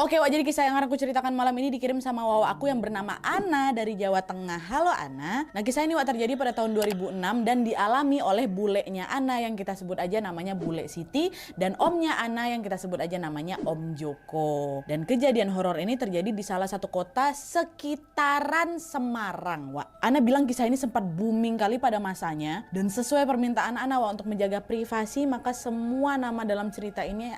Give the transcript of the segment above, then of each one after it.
Oke, Wak, jadi kisah yang akan aku ceritakan malam ini dikirim sama Wawa aku yang bernama Ana dari Jawa Tengah. Halo Ana. Nah, kisah ini Wak terjadi pada tahun 2006 dan dialami oleh bulenya Ana yang kita sebut aja namanya Bule Siti dan omnya Ana yang kita sebut aja namanya Om Joko. Dan kejadian horor ini terjadi di salah satu kota sekitaran Semarang, Wak. Ana bilang kisah ini sempat booming kali pada masanya dan sesuai permintaan Ana, Wak, untuk menjaga privasi maka semua nama dalam cerita ini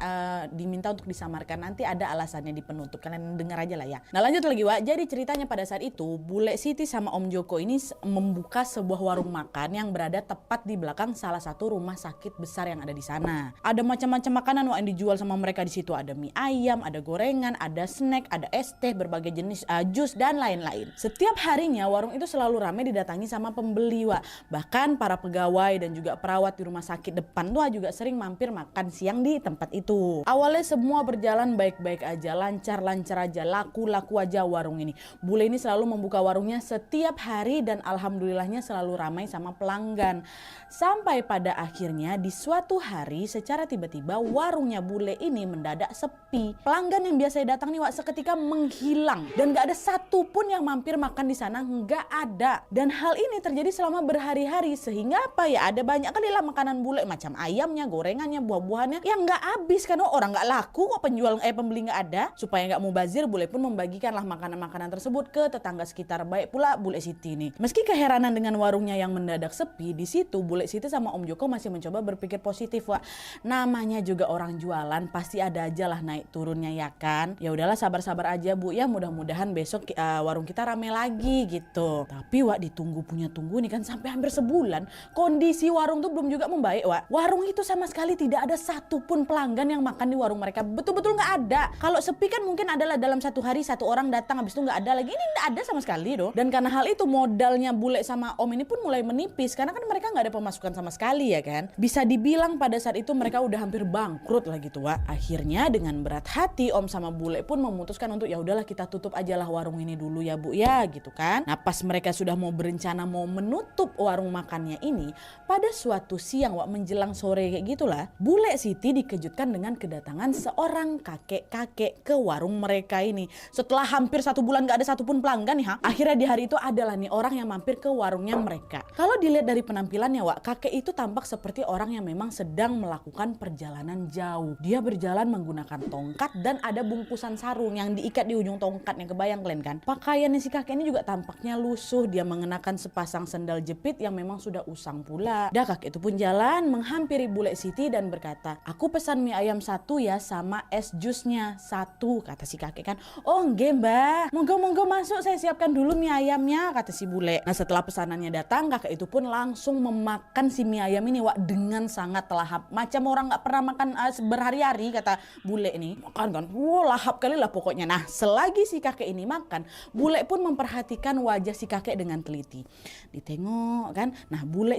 diminta untuk disamarkan. Nanti ada alasannya di penutup, kalian dengar aja lah ya. Nah, lanjut lagi, Wak. Jadi ceritanya pada saat itu Bule Siti sama Om Joko ini membuka sebuah warung makan yang berada tepat di belakang salah satu rumah sakit besar yang ada di sana. Ada macam-macam makanan, Wak, yang dijual sama mereka di situ. Ada mie ayam, ada gorengan, ada snack, ada es teh, berbagai jenis jus dan lain-lain. Setiap harinya warung itu selalu ramai didatangi sama pembeli, Wak. Bahkan para pegawai dan juga perawat di rumah sakit depan tuh juga sering mampir makan siang di tempat itu. Awalnya semua berjalan baik-baik aja, lancar-lancar aja, laku-laku aja warung ini. Bule ini selalu membuka warungnya setiap hari dan alhamdulillahnya selalu ramai sama pelanggan. Sampai pada akhirnya di suatu hari secara tiba-tiba warungnya Bule ini mendadak sepi. Pelanggan yang biasa datang nih, Wak, seketika menghilang dan gak ada satupun yang mampir makan di sana, nggak ada. Dan hal ini terjadi selama berhari-hari sehingga apa ya, ada banyak kali lah makanan Bule macam ayamnya, gorengannya, buah-buahannya yang nggak habis kan, orang nggak laku kok, pembeli nggak ada. Supaya nggak mubazir, Bule pun membagikanlah makanan-makanan tersebut ke tetangga sekitar, baik pula Bule Siti nih. Meski keheranan dengan warungnya yang mendadak sepi, di situ Bule Siti sama Om Joko masih mencoba berpikir positif, Wak. Namanya juga orang jualan, pasti ada aja lah naik turunnya ya kan. Ya udahlah, sabar-sabar aja, Bu, ya mudah-mudahan besok warung kita rame lagi gitu. Tapi, Wak, ditunggu punya tunggu nih kan sampai hampir sebulan, kondisi warung tuh belum juga membaik, Wak. Warung itu sama sekali tidak ada satupun pelanggan yang makan di warung mereka, betul-betul nggak ada. Kalau sepi kan mungkin adalah dalam satu hari satu orang datang, habis itu nggak ada lagi. Ini nggak ada sama sekali doh. Dan karena hal itu modalnya Bule sama Om ini pun mulai menipis karena kan mereka nggak ada pemasukan sama sekali ya kan. Bisa dibilang pada saat itu mereka udah hampir bangkrut lah gitu, Wak. Akhirnya dengan berat hati Om sama Bule pun memutuskan untuk ya udahlah kita tutup aja lah warung ini dulu ya, Bu, ya gitu kan. Nah, pas mereka sudah mau berencana mau menutup warung makannya ini, pada suatu siang, Wak, menjelang sore kayak gitulah, Bule Siti dikejutkan dengan kedatangan seorang kakek-kakek ke warung mereka ini. Setelah hampir 1 bulan gak ada satupun pelanggan nih, akhirnya di hari itu adalah nih orang yang mampir ke warungnya mereka. Kalau dilihat dari penampilannya, Wak, kakek itu tampak seperti orang yang memang sedang melakukan perjalanan jauh. Dia berjalan menggunakan tongkat dan ada bungkusan sarung yang diikat di ujung tongkatnya, kebayang kalian kan? Pakaiannya si kakek ini juga tampaknya lusuh. Dia mengenakan sepasang sendal jepit yang memang sudah usang pula. Dah kakek itu pun jalan menghampiri Bule Siti dan berkata, "Aku pesan mie ayam 1 ya sama es jusnya 1, kata si kakek kan. "Oh nggih, Mbah, monggo masuk, saya siapkan dulu mie ayamnya," kata si Bule. Nah, setelah pesanannya datang, kakek itu pun langsung memakan si mie ayam ini, Wak, dengan sangat lahap. Macam orang nggak pernah makan berhari-hari, kata Bule ini. Makan kan, lahap kali lah pokoknya. Nah, selagi si kakek ini makan, Bule pun memperhatikan wajah si kakek dengan teliti. Ditengok kan. Nah, Bule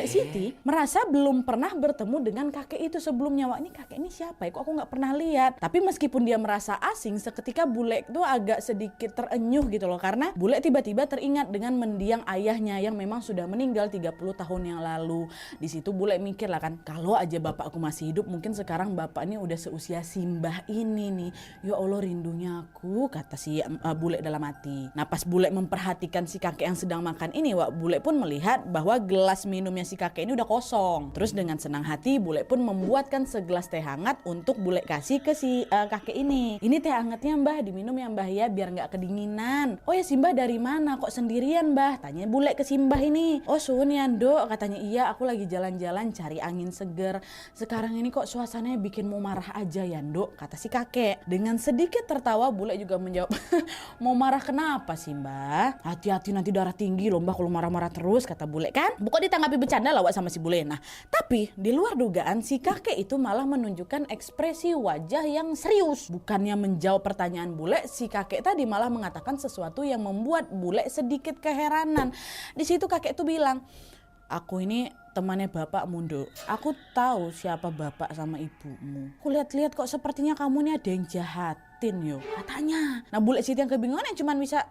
Siti merasa belum pernah bertemu dengan kakek itu sebelumnya, Wak. Ini kakek ini siapa ya? Kok aku nggak pernah lihat? Tapi meskipun dia merasa asing, seketika Bule itu agak sedikit terenyuh gitu loh, karena Bule tiba-tiba teringat dengan mendiang ayahnya yang memang sudah meninggal 30 tahun yang lalu. Di situ Bule mikir lah kan, kalau aja bapakku masih hidup, mungkin sekarang bapak ini udah seusia Simbah ini nih. Ya Allah, rindunya aku, kata si Bule dalam hati. Nah, pas Bule memperhatikan si kakek yang sedang makan ini, Wak, Bule pun melihat bahwa gelas minumnya si kakek ini udah kosong. Terus dengan senang hati Bule pun membuatkan segelas teh hangat untuk Bule kasih ke si kakek ini. "Ini teh hangatnya, Mbah, diminum ya, Mbah, ya, biar nggak kedinginan." "Oh ya, Simbah dari mana? Kok sendirian, Mbah?" tanya Bule ke Simbah ini. "Oh suhun ya, Nduk," katanya. "Iya, aku lagi jalan-jalan cari angin seger. Sekarang ini kok suasananya bikin mau marah aja ya, Nduk," kata si kakek. Dengan sedikit tertawa Bule juga menjawab, "Mau marah kenapa sih, Mbah? Hati-hati nanti darah tinggi loh, Mbah, kalau marah-marah terus," kata Bule kan. Bukan ditanggapi bercanda lah, Wak, sama si Bule. Nah, tapi di luar dugaan si kakek itu malah menunjukkan ekspresi wajah yang serius. Bukannya menjawab pertanyaan Bule, si kakek tadi malah mengatakan sesuatu yang membuat Bule sedikit keheranan. Di situ kakek itu bilang, "Aku ini temannya bapak Mundo. Aku tahu siapa bapak sama ibumu. Kulihat-lihat kok sepertinya kamu ini ada yang jahatin yo," katanya. Nah, Bule Siti yang kebingungan yang cuman bisa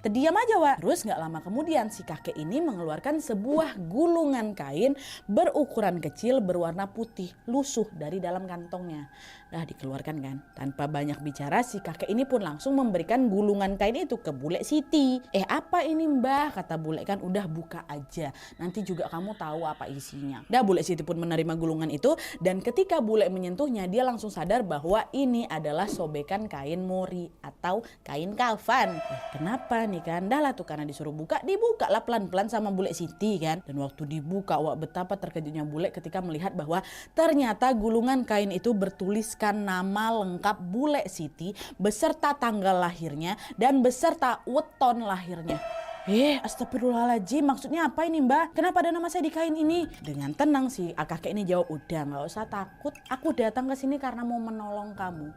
terdiam aja, Wak. Terus gak lama kemudian si kakek ini mengeluarkan sebuah gulungan kain berukuran kecil berwarna putih lusuh dari dalam kantongnya. Nah dikeluarkan kan. Tanpa banyak bicara si kakek ini pun langsung memberikan gulungan kain itu ke bule Siti. Apa ini mbah? Kata bule kan, udah buka aja. Nanti juga kamu tahu apa isinya. Dah bule Siti pun menerima gulungan itu. Dan ketika bule menyentuhnya dia langsung sadar bahwa ini adalah sobekan kain mori atau kain kafan. Kenapa nih kan? Dah lah tuh karena disuruh buka, dibuka lah pelan-pelan sama bule Siti kan. Dan waktu dibuka, wah betapa terkejutnya bule ketika melihat bahwa ternyata gulungan kain itu bertuliskan nama lengkap bule Siti beserta tanggal lahirnya dan beserta weton lahirnya. Astagfirullahaladzim, maksudnya apa ini mbak? Kenapa ada nama saya di kain ini? Dengan tenang si kakek ini jawab, udah nggak usah takut, aku datang ke sini karena mau menolong kamu.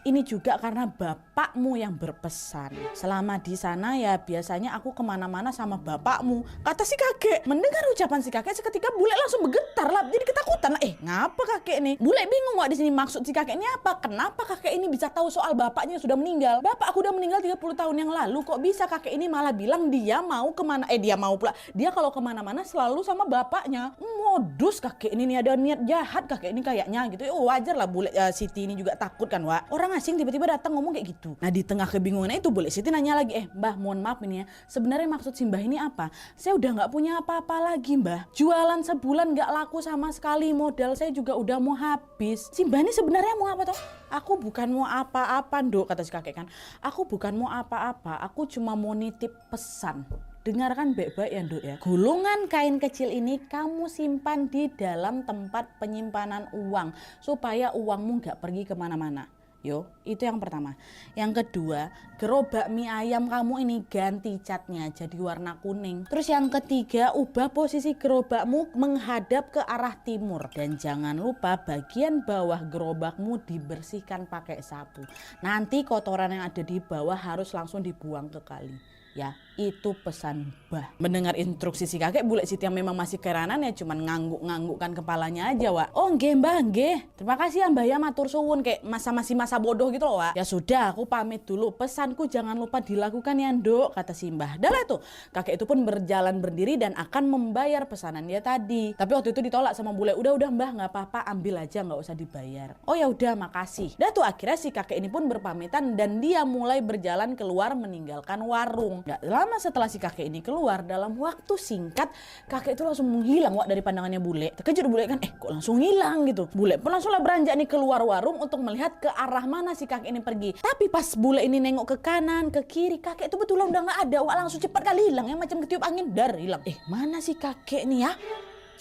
Ini juga karena bapakmu yang berpesan. Selama di sana ya biasanya aku kemana-mana sama bapakmu. Kata si kakek. Mendengar ucapan si kakek seketika bule langsung bergetar lah. Jadi ketakutan lah. Ngapa kakek ini? Bule bingung wak di sini maksud si kakek ini apa? Kenapa kakek ini bisa tahu soal bapaknya yang sudah meninggal? Bapak aku udah meninggal 30 tahun yang lalu. Kok bisa kakek ini malah bilang dia mau kemana? Dia mau pula. Dia kalau kemana-mana selalu sama bapaknya. Modus kakek ini nih, ada niat jahat kakek ini kayaknya gitu. Wajar lah bule Siti ini juga takut kan wak. Orang asing tiba-tiba datang ngomong kayak gitu. Nah di tengah kebingungan itu bule Siti nanya lagi, mbah mohon maaf ini ya, sebenarnya maksud si mbah ini apa? Saya udah nggak punya apa-apa lagi mbah, jualan sebulan nggak laku sama sekali, modal saya juga udah mau habis. Si mbah ini sebenarnya mau apa toh? Aku bukan mau apa-apa Nduk, kata si kakek kan. Aku bukan mau apa-apa, aku cuma mau nitip pesan. Dengarkan baik-baik ya Nduk ya. Gulungan kain kecil ini kamu simpan di dalam tempat penyimpanan uang supaya uangmu nggak pergi kemana-mana. Yo, itu yang pertama. Yang kedua, gerobak mie ayam kamu ini ganti catnya jadi warna kuning. Terus yang ketiga, ubah posisi gerobakmu menghadap ke arah timur. Dan jangan lupa bagian bawah gerobakmu dibersihkan pakai sapu. Nanti kotoran yang ada di bawah harus langsung dibuang ke kali. Ya, itu pesan mbah. Mendengar instruksi si kakek, bule Siti yang memang masih keranan ya cuman ngangguk-nganggukkan kepalanya aja wak. Oh nggih mbah, nggih. Terima kasih ya mbah ya, matur suwun, kayak masih masa bodoh gitu loh wak. Ya sudah, aku pamit dulu. Pesanku jangan lupa dilakukan ya Nduk, kata si mbah. Dah lah tuh, kakek itu pun berjalan berdiri dan akan membayar pesanan dia tadi. Tapi waktu itu ditolak sama bule. Udah mbah, nggak apa-apa, ambil aja, nggak usah dibayar. Oh ya udah, makasih. Dah tuh akhirnya si kakek ini pun berpamitan dan dia mulai berjalan keluar meninggalkan warung. Gak lama setelah si kakek ini keluar, dalam waktu singkat kakek itu langsung menghilang wak dari pandangannya bule. Terkejut bule kan, kok langsung hilang gitu. Bule pun langsung lah beranjak nih keluar warung untuk melihat ke arah mana si kakek ini pergi. Tapi pas bule ini nengok ke kanan, ke kiri, kakek itu betulan udah gak ada wak, langsung cepat kali hilang ya, macam ketiup angin, dar hilang. Mana si kakek nih ya?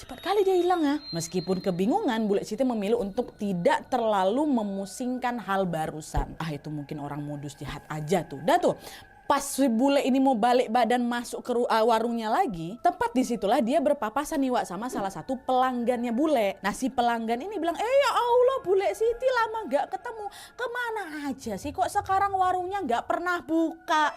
Cepat kali dia hilang ya. Meskipun kebingungan, bule Siti memilih untuk tidak terlalu memusingkan hal barusan. Itu mungkin orang modus jahat aja tuh. Dah tuh, pas si bule ini mau balik badan masuk ke warungnya lagi, tepat disitulah dia berpapasan nih wak sama salah satu pelanggannya bule. Nah si pelanggan ini bilang, ya Allah bule Siti lama gak ketemu, kemana aja sih kok sekarang warungnya gak pernah buka?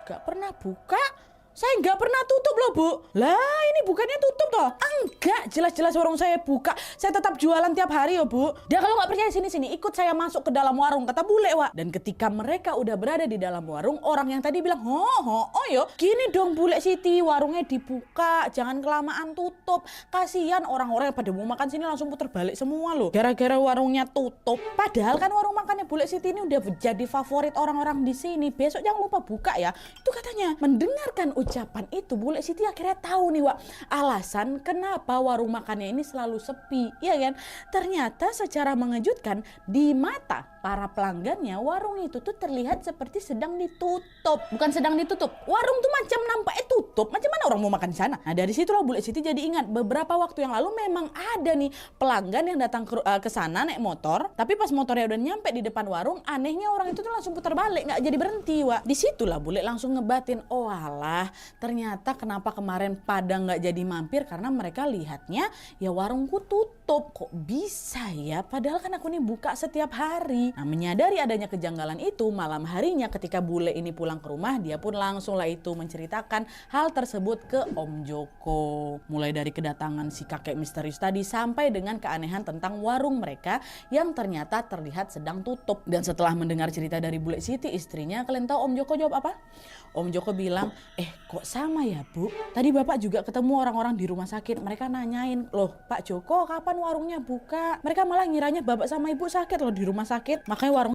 Gak pernah buka? Saya nggak pernah tutup loh bu. Lah ini bukannya tutup toh? Enggak, jelas-jelas warung saya buka. Saya tetap jualan tiap hari ya bu. Dia kalau nggak percaya sini ikut saya masuk ke dalam warung, kata bule wak. Dan ketika mereka udah berada di dalam warung, orang yang tadi bilang, oh yo, gini dong bule Siti, warungnya dibuka, jangan kelamaan tutup. Kasihan orang-orang yang pada mau makan sini langsung puter balik semua loh. Gara-gara warungnya tutup. Padahal kan warung makannya bule Siti ini udah jadi favorit orang-orang di sini. Besok jangan lupa buka ya. Itu katanya. Mendengarkan ucapan itu, bule Siti akhirnya tahu nih wak, alasan kenapa warung makannya ini selalu sepi, ya kan? Ternyata secara mengejutkan di mata para pelanggannya, warung itu tuh terlihat seperti sedang ditutup. Bukan sedang ditutup, warung tuh macam nampaknya tutup. Macam mana orang mau makan di sana? Nah dari situlah bule Siti jadi ingat beberapa waktu yang lalu memang ada nih pelanggan yang datang ke sana naik motor, tapi pas motornya udah nyampe di depan warung, anehnya orang itu tuh langsung putar balik, nggak jadi berhenti wak. Disitulah bule langsung ngebatin, oh alah, ternyata kenapa kemarin pada nggak jadi mampir karena mereka lihatnya ya warungku tutup. Kok bisa ya? Padahal kan aku nih buka setiap hari. Nah menyadari adanya kejanggalan itu, malam harinya ketika bule ini pulang ke rumah, dia pun langsung lah itu menceritakan hal tersebut ke Om Joko. Mulai dari kedatangan si kakek misterius tadi sampai dengan keanehan tentang warung mereka yang ternyata terlihat sedang tutup. Dan setelah mendengar cerita dari bule Siti, istrinya, kalian tahu Om Joko jawab apa? Om Joko bilang, kok sama ya bu? Tadi bapak juga ketemu orang-orang di rumah sakit. Mereka nanyain, loh Pak Joko kapan warungnya buka. Mereka malah ngiranya bapak sama ibu sakit loh di rumah sakit, makanya warung